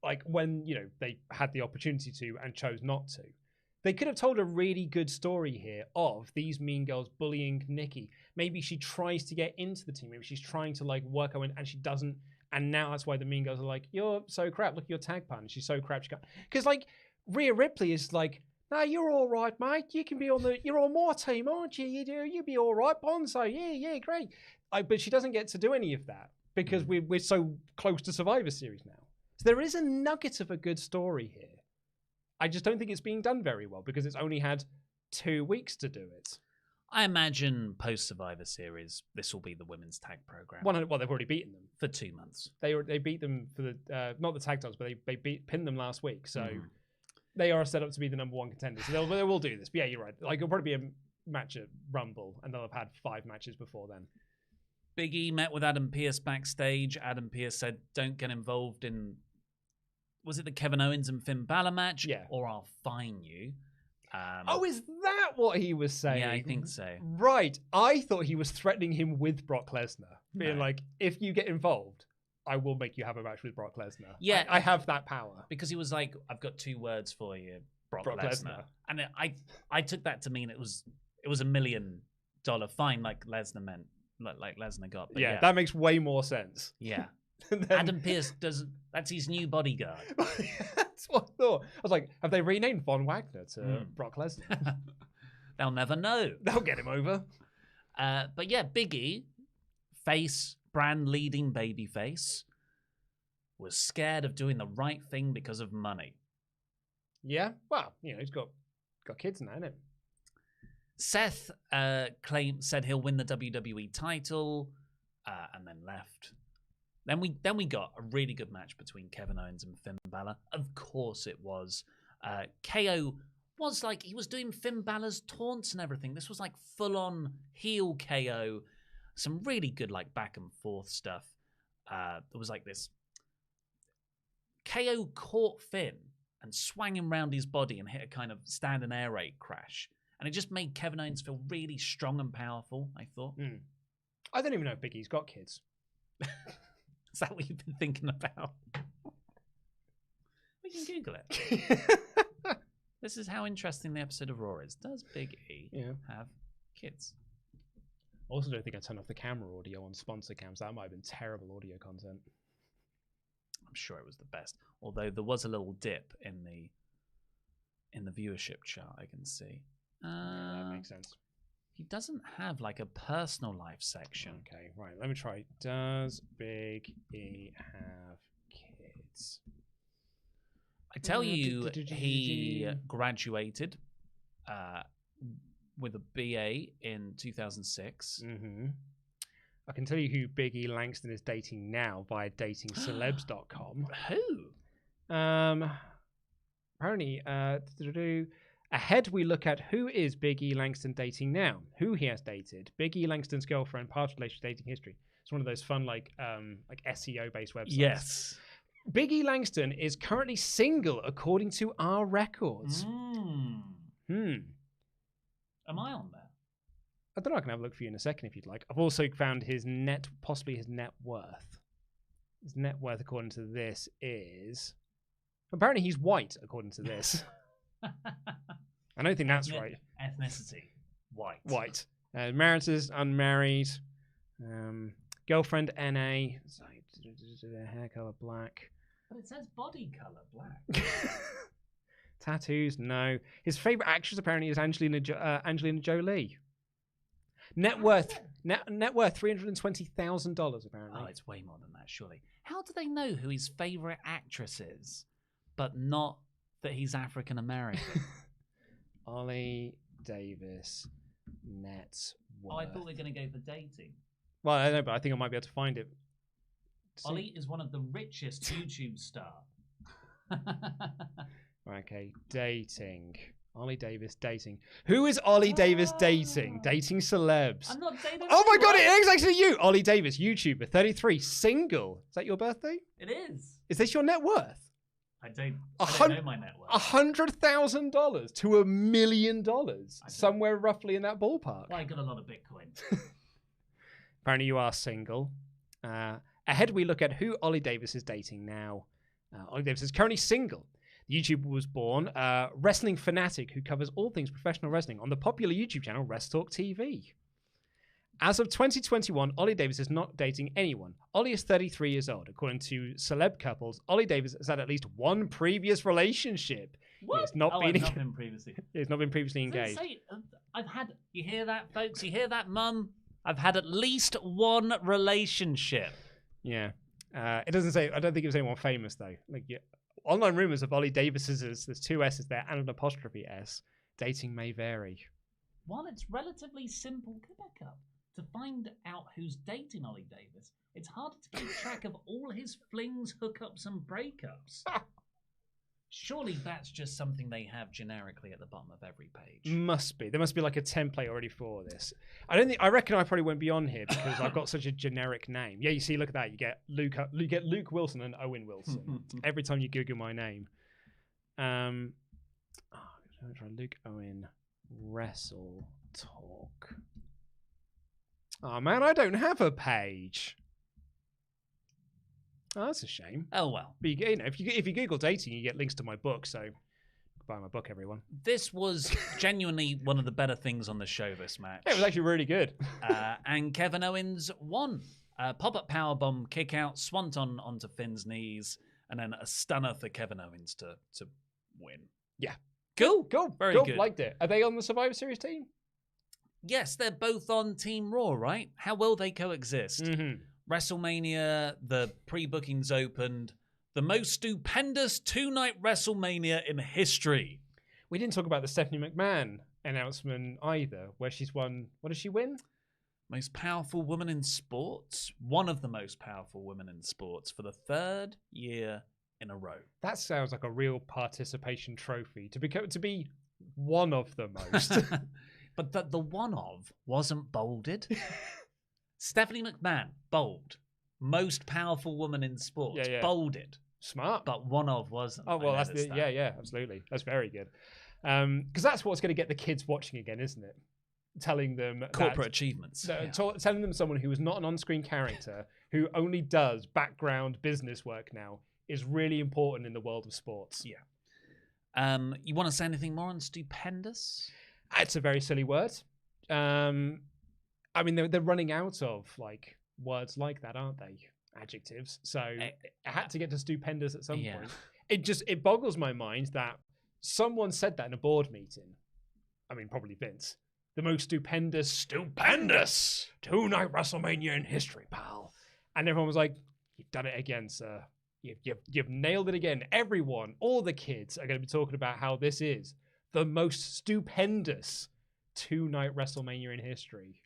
like when, they had the opportunity to and chose not to. They could have told a really good story here of these mean girls bullying Nikki. Maybe she tries to get into the team. Maybe she's trying to work her in and she doesn't. And now that's why the mean girls are like, you're so crap. Look at your tag partner. She's so crap. She can't. Because Rhea Ripley is like, no, you're all right, mate. You can be you're on my team, aren't you? You'll be all right, Bonzo. Yeah, great. But she doesn't get to do any of that because we're so close to Survivor Series now. So there is a nugget of a good story here. I just don't think it's being done very well because it's only had 2 weeks to do it. I imagine post-Survivor Series, this will be the women's tag program. Well, they've already beaten them. For 2 months. They beat them for the, not the tag titles, but they pinned them last week. So they are set up to be the number one contender. So they will do this. But yeah, you're right. It'll probably be a match at Rumble, and they'll have had 5 matches before then. Big E met with Adam Pearce backstage. Adam Pearce said, don't get involved in... Was it the Kevin Owens and Finn Balor match? Yeah. Or I'll fine you. Is that what he was saying? Yeah, I think so. Right. I thought he was threatening him with Brock Lesnar. Being like, if you get involved, I will make you have a match with Brock Lesnar. Yeah. I have that power. Because he was like, I've got 2 words for you, Brock Lesnar. And I took that to mean it was $1 million fine like Lesnar meant, like Lesnar got. But yeah, that makes way more sense. Yeah. Adam Pearce that's his new bodyguard. That's what I thought. I was like, have they renamed Von Wagner to Brock Lesnar? They'll never know. They'll get him over. But yeah, Big E, brand leading babyface, was scared of doing the right thing because of money. Yeah, well, he's got kids now, hasn't he? Seth said he'll win the WWE title, and then left. Then we got a really good match between Kevin Owens and Finn Balor. Of course it was. KO was like, he was doing Finn Balor's taunts and everything. This was like full-on heel KO. Some really good back and forth stuff. There was this. KO caught Finn and swung him around his body and hit a kind of stand and air raid crash. And it just made Kevin Owens feel really strong and powerful, I thought. I don't even know if Big E's got kids. Is that what you've been thinking about? We can Google it. This is how interesting the episode of Raw is. Does Big E have kids? I also don't think I turned off the camera audio on sponsor cams. That might have been terrible audio content. I'm sure it was the best. Although there was a little dip in the viewership chart, I can see. Yeah, that makes sense. He doesn't have a personal life section. Okay, right. Let me try. Does Big E have kids? I tell you, he graduated with a BA in 2006. I can tell you who Big E Langston is dating now via datingcelebs.com. Who? Apparently, ahead, we look at who is Big E Langston dating now, who he has dated, Big E Langston's girlfriend, past relationship, dating history. It's one of those fun, SEO-based websites. Yes. Big E Langston is currently single, according to our records. Am I on there? I don't know. I can have a look for you in a second if you'd like. I've also found possibly his net worth. His net worth, according to this, is... Apparently he's white, according to this. I don't think that's right. Ethnicity, white. White. Marriages, unmarried. Girlfriend, NA. Hair color, black. But it says body color, black. Tattoos, no. His favorite actress apparently is Angelina Jolie. Net worth $320,000 apparently. Oh, it's way more than that, surely. How do they know who his favorite actress is, but not that he's African American? Ollie Davis. net worth. Oh, I thought we were going to go for dating. Well, I don't know, but I think I might be able to find it. Ollie is one of the richest YouTube star. Okay, dating. Ollie Davis dating. Who is Ollie Davis dating? Dating celebs. I'm not dating. Oh my god, it is actually you! Ollie Davis, YouTuber, 33, single. Is that your birthday? It is. Is this your net worth? I don't know my net worth. $100,000 to $1 million. Somewhere roughly in that ballpark. Well, I got a lot of Bitcoin. Apparently you are single. Ahead we look at who Ollie Davis is dating now. Ollie Davis is currently single. The YouTuber was born a wrestling fanatic who covers all things professional wrestling on the popular YouTube channel WrestleTalk TV. As of 2021, Ollie Davis is not dating anyone. Ollie is 33 years old. According to celeb couples, Ollie Davis has had at least one previous relationship. What? He has not I've not been previously. He has not been previously engaged. I've had. You hear that, folks? You hear that, Mum? I've had at least one relationship. Yeah. It doesn't say. I don't think it was anyone famous though. Like, yeah, online rumors of Ollie Davis's. There's two S's there and an apostrophe S. Dating may vary. While it's relatively simple, go back up. To find out who's dating Ollie Davis, it's harder to keep track of all his flings, hookups, and breakups. Surely that's just something they have generically at the bottom of every page. Must be. There must be like a template already for this. I reckon I probably won't be on here because I've got such a generic name. Yeah, you see, look at that. You get Luke Wilson and Owen Wilson every time you Google my name. I'm gonna try Luke Owen WrestleTalk. Oh man, I don't have a page. Oh, that's a shame. Oh well. But if you Google dating, you get links to my book. So buy my book, everyone. This was genuinely one of the better things on the show. This match. Yeah, it was actually really good. And Kevin Owens won. Pop-up powerbomb, kick out, swanton onto Finn's knees, and then a stunner for Kevin Owens to win. Yeah. Cool. Very good. Liked it. Are they on the Survivor Series team? Yes, they're both on Team Raw, right? How will they coexist? Mm-hmm. WrestleMania, the pre-bookings opened. The most stupendous two-night WrestleMania in history. We didn't talk about the Stephanie McMahon announcement either, where she's won. What did she win? Most powerful woman in sports. One of the most powerful women in sports for the third year in a row. That sounds like a real participation trophy to be one of the most. But the one of wasn't bolded. Stephanie McMahon, bold. Most powerful woman in sports, bolded. Smart. But one of wasn't. Oh, well, yeah, absolutely. That's very good. Because that's what's going to get the kids watching again, isn't it? Telling them corporate achievements. Telling them someone who is not an on-screen character, who only does background business work now, is really important in the world of sports. Yeah. You want to say anything more on stupendous? It's a very silly word. I mean, they're running out of like words like that, aren't they? Adjectives. So I had to get to stupendous at some point. It boggles my mind that someone said that in a board meeting. I mean, probably Vince. The most stupendous two-night WrestleMania in history, pal. And everyone was like, "You've done it again, sir. You've nailed it again." Everyone, all the kids are going to be talking about how this is the most stupendous two-night WrestleMania in history.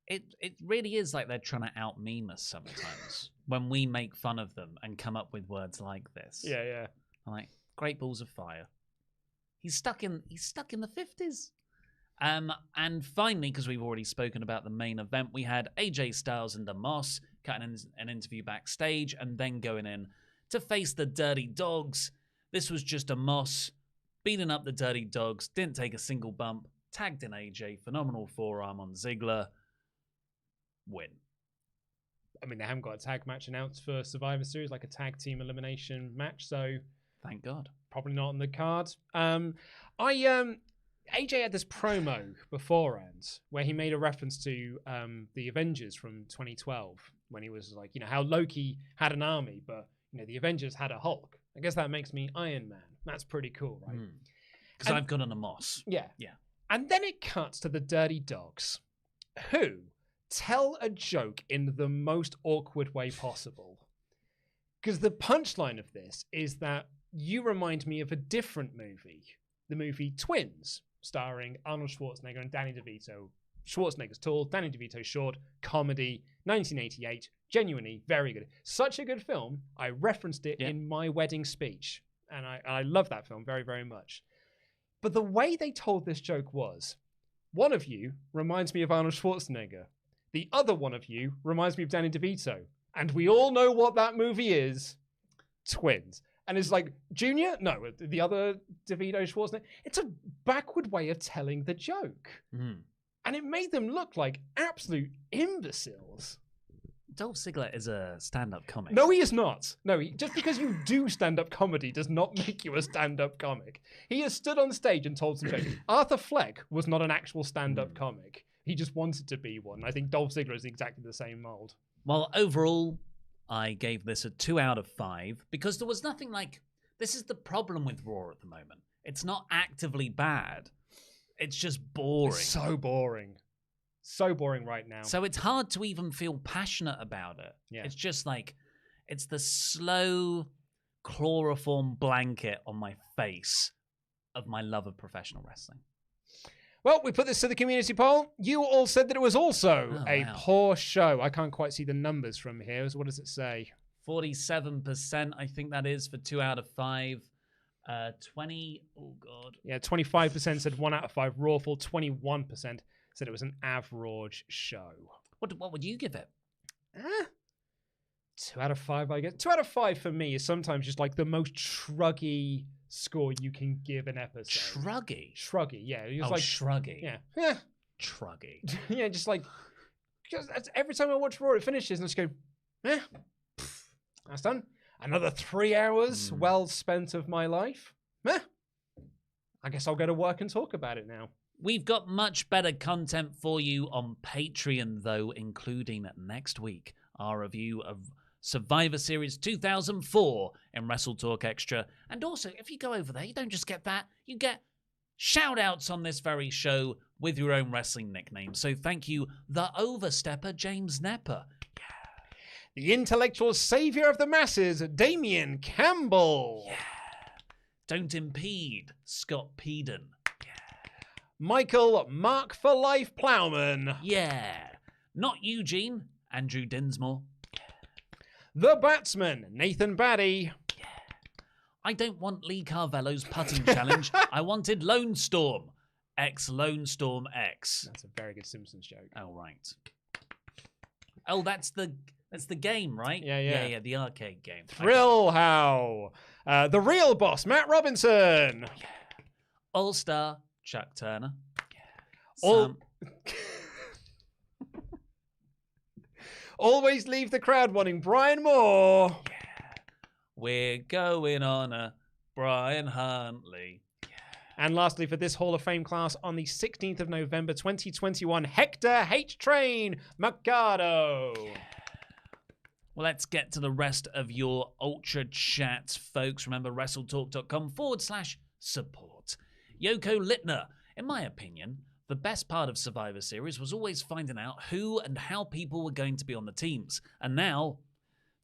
It really is like they're trying to out-meme us sometimes when we make fun of them and come up with words like this. Yeah. I'm like, Great Balls of Fire. He's stuck in the 50s. And finally, because we've already spoken about the main event, we had AJ Styles and Omos cutting an interview backstage and then going in to face the Dirty Dawgs. This was just Omos beating up the Dirty Dawgs, didn't take a single bump, tagged in AJ, phenomenal forearm on Ziggler, win. I mean, they haven't got a tag match announced for Survivor Series, like a tag team elimination match, so thank God. Probably not on the card. AJ had this promo beforehand where he made a reference to the Avengers from 2012 when he was like, how Loki had an army, but the Avengers had a Hulk. I guess that makes me Iron Man. That's pretty cool, right? Because I've got an Omos. Yeah. And then it cuts to the Dirty Dawgs, who tell a joke in the most awkward way possible. Because the punchline of this is that you remind me of a different movie, the movie Twins, starring Arnold Schwarzenegger and Danny DeVito, Schwarzenegger's tall, Danny DeVito's short, comedy, 1988, genuinely very good. Such a good film, I referenced it in my wedding speech. And I love that film very, very much. But the way they told this joke was, one of you reminds me of Arnold Schwarzenegger. The other one of you reminds me of Danny DeVito. And we all know what that movie is. Twins. And it's like, Junior? No, the other DeVito Schwarzenegger. It's a backward way of telling the joke. And it made them look like absolute imbeciles. Dolph Ziggler is a stand-up comic. No, he is not. No, just because you do stand-up comedy does not make you a stand-up comic. He has stood on stage and told some jokes. Arthur Fleck was not an actual stand-up comic. He just wanted to be one. I think Dolph Ziggler is exactly the same mold. Well, overall, I gave this a 2 out of 5 because there was nothing like... This is the problem with Raw at the moment. It's not actively bad. It's just boring. It's so boring. So boring right now. So it's hard to even feel passionate about it. Yeah. It's just like, it's the slow chloroform blanket on my face of my love of professional wrestling. Well, we put this to the community poll. You all said that it was also a poor show. I can't quite see the numbers from here. So what does it say? 47%, I think that is, for 2 out of 5. 20, oh God. Yeah, 25% said 1 out of 5 Rawful. 21% said it was an average show. What would you give it? 2 out of 5, I guess. 2 out of 5 for me is sometimes just like the most shruggy score you can give an episode. Shruggy? Shruggy, yeah. It's like shruggy. Yeah. Shruggy. Yeah, just every time I watch Raw, it finishes and I just go, that's done. Another 3 hours well spent of my life. I guess I'll go to work and talk about it now. We've got much better content for you on Patreon, though, including next week, our review of Survivor Series 2004 in WrestleTalk Extra. And also, if you go over there, you don't just get that, you get shout-outs on this very show with your own wrestling nickname. So thank you, the Overstepper James Nepper. The intellectual savior of the masses, Damian Campbell. Yeah. Don't impede, Scott Peden. Michael Mark for Life Plowman. Yeah. Not Eugene, Andrew Dinsmore. The Batsman, Nathan Batty. Yeah. I don't want Lee Carvello's putting challenge. I wanted Lone Storm. Lone Storm X. That's a very good Simpsons joke. Oh, right. Oh, that's the game, right? Yeah, the arcade game. Thrill How. The Real Boss, Matt Robinson. Yeah. All-Star, Chuck Turner. Always leave the crowd wanting Brian Moore. Yeah. We're going on a Brian Huntley. Yeah. And lastly, for this Hall of Fame class on the 16th of November, 2021, Hector H-Train Mercado. Yeah. Well, let's get to the rest of your Ultrachats, folks. Remember, WrestleTalk.com/support. Yoko Littner. In my opinion, the best part of Survivor Series was always finding out who and how people were going to be on the teams. And now,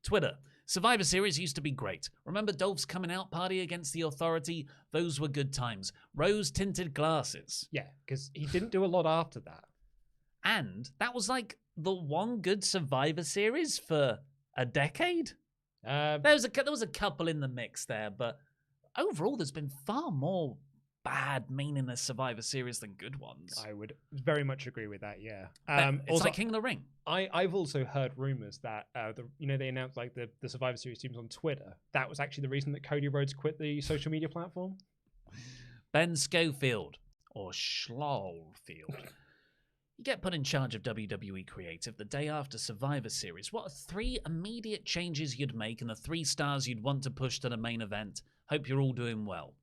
Twitter. Survivor Series used to be great. Remember Dolph's coming out party against the Authority? Those were good times. Rose-tinted glasses. Yeah, because he didn't do a lot after that. And that was like the one good Survivor Series for a decade? There was a couple in the mix there, but overall there's been far more bad, meaningless Survivor Series than good ones. I would very much agree with that, yeah. It's also, like King of the Ring. I've also heard rumors that, they announced like the Survivor Series teams on Twitter. That was actually the reason that Cody Rhodes quit the social media platform. Ben Schofield, or Schlowfield. You get put in charge of WWE Creative the day after Survivor Series. What are 3 immediate changes you'd make and the 3 stars you'd want to push to the main event? Hope you're all doing well.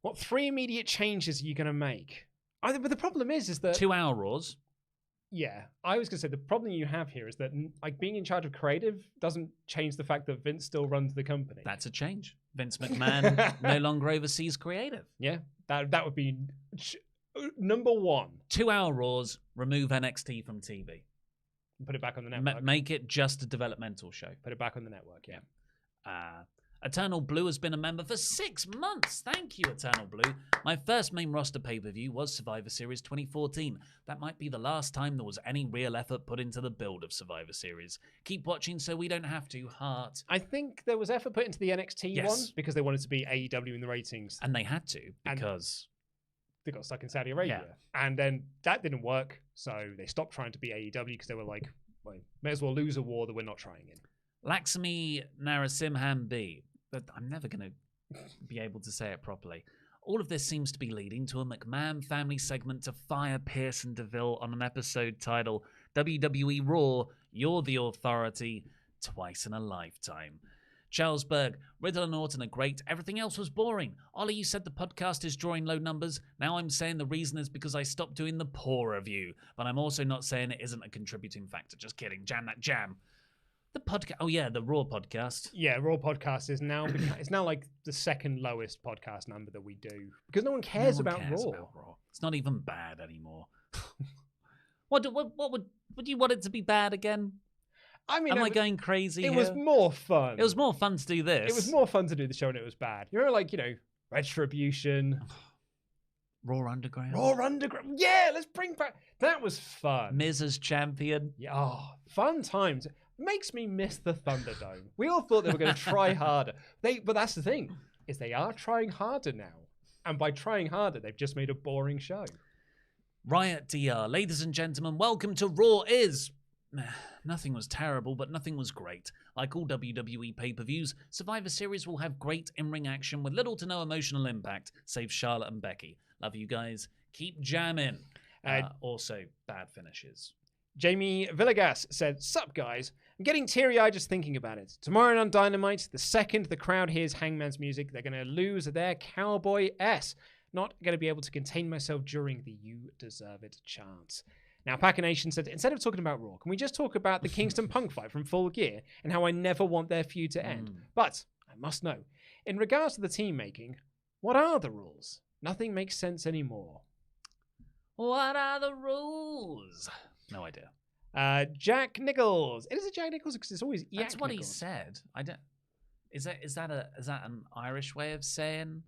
What 3 immediate changes are you going to make? But the problem is that 2-hour Raws. Yeah, I was going to say the problem you have here is that like being in charge of creative doesn't change the fact that Vince still runs the company. That's a change. Vince McMahon no longer oversees creative. Yeah, that would be number 1. 2-hour Raws, remove NXT from TV. Put it back on the network. Make it just a developmental show. Put it back on the network, yeah. Eternal Blue has been a member for 6 months. Thank you, Eternal Blue. My first main roster pay-per-view was Survivor Series 2014. That might be the last time there was any real effort put into the build of Survivor Series. Keep watching so we don't have to, heart. I think there was effort put into the NXT one because they wanted to be AEW in the ratings. And they had to because... they got stuck in Saudi Arabia. Yeah. And then that didn't work, so they stopped trying to be AEW because they were like, well, may as well lose a war that we're not trying in. Laxmi Narasimhan B. But I'm never going to be able to say it properly. All of this seems to be leading to a McMahon family segment to fire Pearce and DeVille on an episode titled WWE Raw, You're the Authority, Twice in a Lifetime. Charles Berg, Riddle and Orton are great. Everything else was boring. Ollie, you said the podcast is drawing low numbers. Now I'm saying the reason is because I stopped doing the poor review. But I'm also not saying it isn't a contributing factor. Just kidding. Jam that jam. The podcast. Oh yeah, the Raw podcast. Yeah, Raw podcast is now it's now like the second lowest podcast number that we do because no one cares, about Raw. It's not even bad anymore. What would you want it to be bad again? I mean, am I going crazy? It was more fun. It was more fun to do this. It was more fun to do the show, and it was bad. You know, like Retribution, Raw Underground. Yeah, let's bring back. That was fun. Miz as champion. Yeah, fun times. Makes me miss the Thunderdome. We all thought they were going to try harder. But that's the thing, is they are trying harder now. And by trying harder, they've just made a boring show. Riot DR. Ladies and gentlemen, welcome to Raw is... Nothing was terrible, but nothing was great. Like all WWE pay-per-views, Survivor Series will have great in-ring action with little to no emotional impact, save Charlotte and Becky. Love you guys. Keep jamming. Also, bad finishes. Jamie Villegas said, "Sup, guys? I'm getting teary-eyed just thinking about it. Tomorrow on Dynamite, the second the crowd hears Hangman's music, they're going to lose their Cowboy S. Not going to be able to contain myself during the You Deserve It chant." Now, Packer Nation said, instead of talking about Raw, can we just talk about the Kingston Punk fight from Full Gear and how I never want their feud to end? But I must know, in regards to the team making, what are the rules? Nothing makes sense anymore. What are the rules? No idea. Jack Nichols. Is it Jack Nichols? Because it's always Jack That's what Nichols. he said. I don't. Is that an Irish way of saying?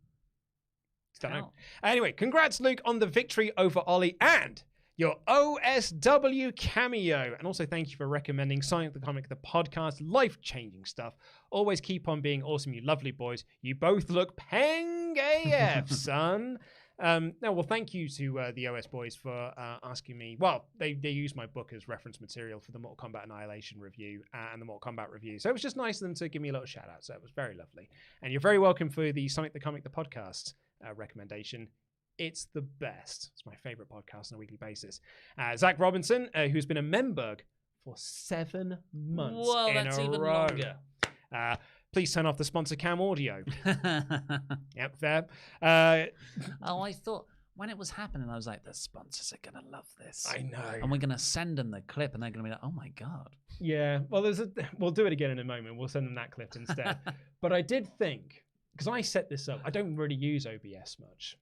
Don't know. Anyway, congrats, Luke, on the victory over Ollie and your OSW cameo. And also thank you for recommending Sonic the Comic, the podcast, life-changing stuff. Always keep on being awesome, you lovely boys. You both look peng AF, son. Well, thank you to the OS boys for asking me. Well, they used my book as reference material for the Mortal Kombat Annihilation review and the Mortal Kombat review. So it was just nice of them to give me a little shout out. So it was very lovely. And you're very welcome for the Sonic the Comic, the podcast recommendation. It's the best. It's my favorite podcast on a weekly basis. Zach Robinson, who's been a member for 7 months in that's a even row. longer. Please turn off the sponsor cam audio. Yep, fair. I thought when it was happening, I was like, the sponsors are going to love this. I know. And we're going to send them the clip and they're going to be like, oh my God. Yeah, well, we'll do it again in a moment. We'll send them that clip instead. But I did think, because I set this up, I don't really use OBS much.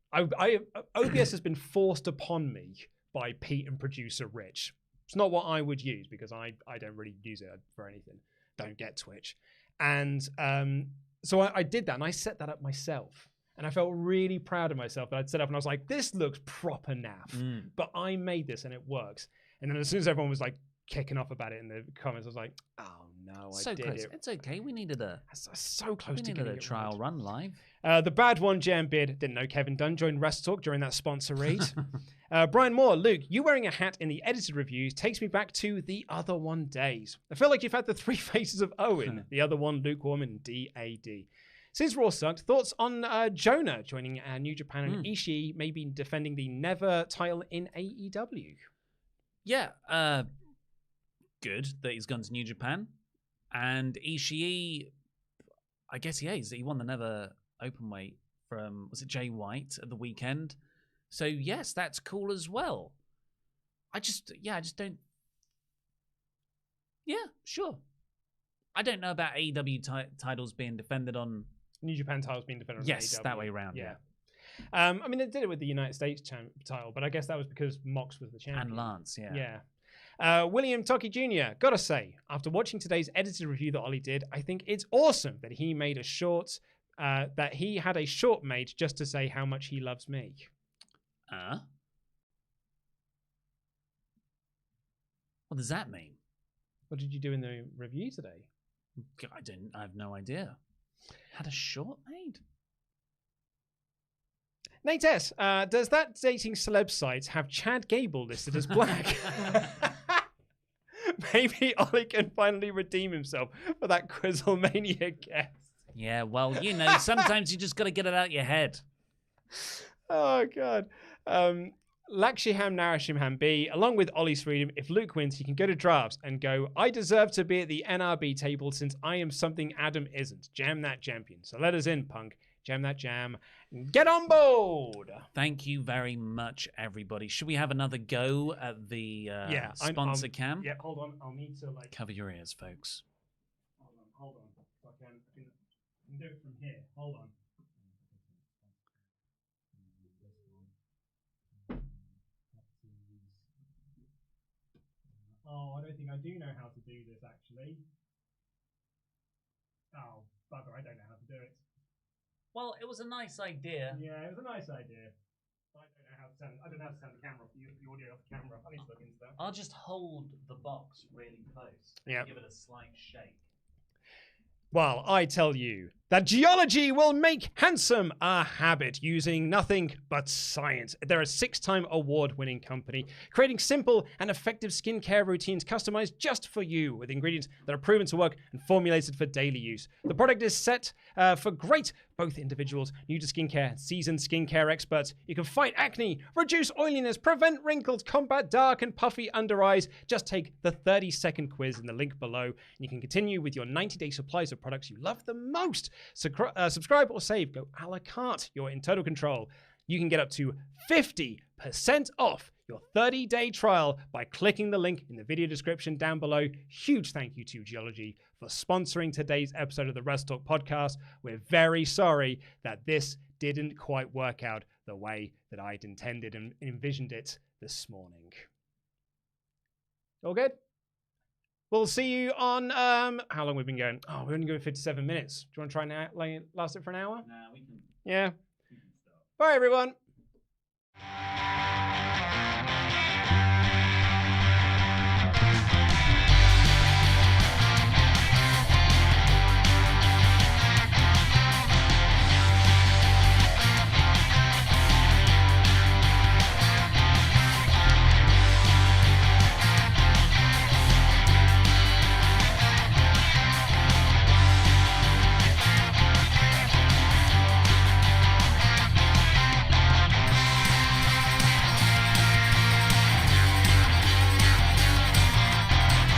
OBS has been forced upon me by Pete and producer Rich. It's not what I would use because I don't really use it for anything. Don't get Twitch. And so I did that and I set that up myself. And I felt really proud of myself that I'd set up and I was like, this looks proper naff. But I made this and it works. And then as soon as everyone was like kicking off about it in the comments, I was like, oh no, I did close. it. It's okay. We needed so close to getting a trial run live. The bad one, Jam Bid, didn't know Kevin Dunn joined WrestleTalk during that sponsor read. Brian Moore, Luke, you wearing a hat in the edited reviews takes me back to the other one days. I feel like you've had the 3 faces of Owen, the other one lukewarm and DAD. Since Raw sucked, thoughts on Jonah joining New Japan and Ishii maybe defending the Never title in AEW? Yeah, good that he's gone to New Japan. And Ishii, I guess he won the Never Openweight from, was it Jay White at the weekend? So yes, that's cool as well. I just don't. Yeah, sure. I don't know about AEW titles being defended on New Japan titles being defended on yes, AEW. that way around. Yeah. I mean, they did it with the United States title, but I guess that was because Mox was the champion. And Lance, yeah. Yeah. William Toki Jr., gotta say, after watching today's edited review that Ollie did, I think it's awesome that he made a short, that he had a short made just to say how much he loves me. What does that mean? What did you do in the review today? I have no idea. Had a short made? Nate S., does that dating celeb site have Chad Gable listed as black? Maybe Ollie can finally redeem himself for that Quizzlemania guest. Yeah, well, sometimes you just got to get it out your head. Oh, God. Lakshiham Narashimham B, along with Ollie's freedom, if Luke wins, he can go to drafts and go, I deserve to be at the NRB table since I am something Adam isn't. Jam that champion. So let us in, punk. Jam that jam. Get on board. Thank you very much, everybody. Should we have another go at the sponsor cam? Yeah, hold on. I'll need to cover your ears, folks. Hold on. I can do it from here. Hold on. Oh, I don't think I do know how to do this, actually. Oh, bugger, I don't know how to do it. Well, it was a nice idea. Yeah, it was a nice idea. I don't know how to turn the camera off, the audio off the camera. I need to look into that. I'll just hold the box really close. Yeah. Give it a slight shake. Well, I tell you that geology will make handsome a habit using nothing but science. They're a 6-time award-winning company, creating simple and effective skincare routines customized just for you with ingredients that are proven to work and formulated for daily use. The product is set for great both individuals new to skincare and seasoned skincare experts. You can fight acne, reduce oiliness, prevent wrinkles, combat dark and puffy under eyes. Just take the 30-second quiz in the link below, and you can continue with your 90-day supplies of products you love the most. Subscribe or save. Go a la carte. You're in total control. You can get up to 50% off your 30-day trial by clicking the link in the video description down below. Huge thank you to Geology for sponsoring today's episode of the WrestleTalk Podcast. We're very sorry that this didn't quite work out the way that I'd intended and envisioned it this morning. All good? We'll see you on, how long we've been going? Oh, we're only going 57 minutes. Do you want to try and last it for an hour? Nah, we can. Yeah. Bye, everyone.